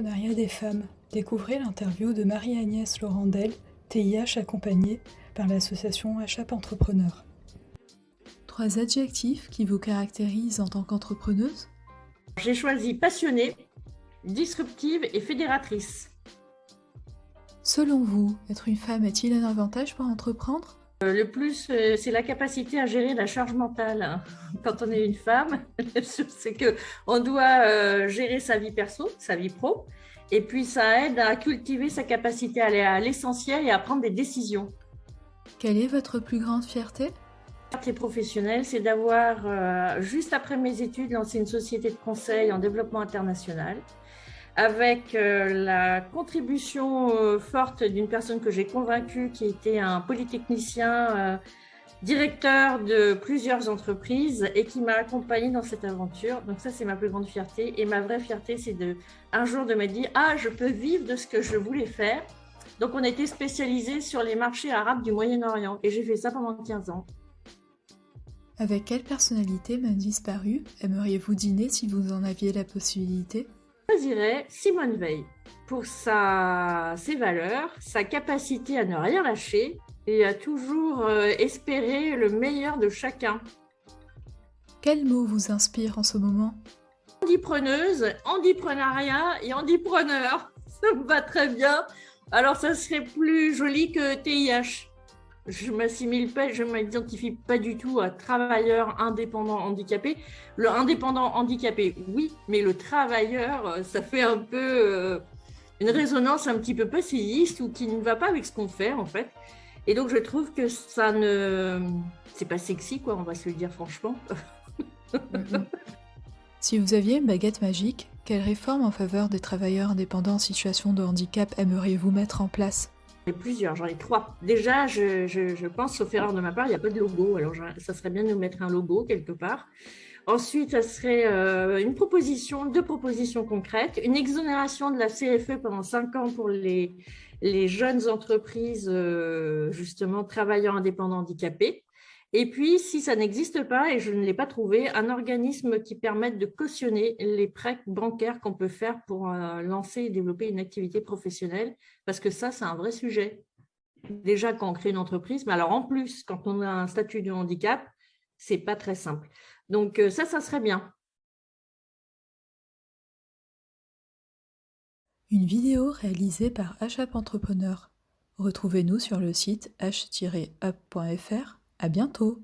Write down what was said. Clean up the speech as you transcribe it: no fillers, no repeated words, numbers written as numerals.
l'entrepreneuriat des femmes. Découvrez l'interview de Marie-Agnès Laurandel, TIH accompagnée par l'association HAP Entrepreneur. 3 adjectifs qui vous caractérisent en tant qu'entrepreneuse? J'ai choisi passionnée, disruptive et fédératrice. Selon vous, être une femme est-il un avantage pour entreprendre? Le plus, c'est la capacité à gérer la charge mentale. Quand on est une femme, c'est qu'on doit gérer sa vie perso, sa vie pro, et puis ça aide à cultiver sa capacité à aller à l'essentiel et à prendre des décisions. Quelle est votre plus grande fierté? La fierté professionnelle, c'est d'avoir, juste après mes études, lancé une société de conseil en développement international, avec la contribution forte d'une personne que j'ai convaincue, qui était un polytechnicien, directeur de plusieurs entreprises et qui m'a accompagnée dans cette aventure. Donc ça, c'est ma plus grande fierté. Et ma vraie fierté, c'est un jour de me dire « Ah, je peux vivre de ce que je voulais faire ». Donc on était spécialisé sur les marchés arabes du Moyen-Orient et j'ai fait ça pendant 15 ans. Avec quelle personnalité m'a disparu aimeriez-vous dîner si vous en aviez la possibilité? Je choisirais Simone Veil pour ses valeurs, sa capacité à ne rien lâcher et à toujours espérer le meilleur de chacun. Quel mot vous inspire en ce moment? Handipreneuse, handiprenariat et handipreneur, ça me va très bien. Alors ça serait plus joli que TIH. Je m'assimile pas, je m'identifie pas du tout à travailleur indépendant handicapé. Le indépendant handicapé, oui, mais le travailleur, ça fait un peu une résonance un petit peu passéiste ou qui ne va pas avec ce qu'on fait en fait. Et donc je trouve que c'est pas sexy quoi, on va se le dire franchement. Si vous aviez une baguette magique, quelle réforme en faveur des travailleurs indépendants en situation de handicap aimeriez-vous mettre en place? J'en ai plusieurs, j'en ai 3. Déjà, je pense, sauf erreur de ma part, il n'y a pas de logo. Alors, ça serait bien de nous mettre un logo quelque part. Ensuite, ça serait deux propositions concrètes. Une exonération de la CFE pendant 5 ans pour les jeunes entreprises, justement, travailleurs indépendants handicapés. Et puis, si ça n'existe pas, et je ne l'ai pas trouvé, un organisme qui permette de cautionner les prêts bancaires qu'on peut faire pour lancer et développer une activité professionnelle, parce que ça, c'est un vrai sujet. Déjà, quand on crée une entreprise, mais alors en plus, quand on a un statut de handicap, c'est pas très simple. Donc ça serait bien. Une vidéo réalisée par HAP Entrepreneur. Retrouvez-nous sur le site h-up.fr. À bientôt!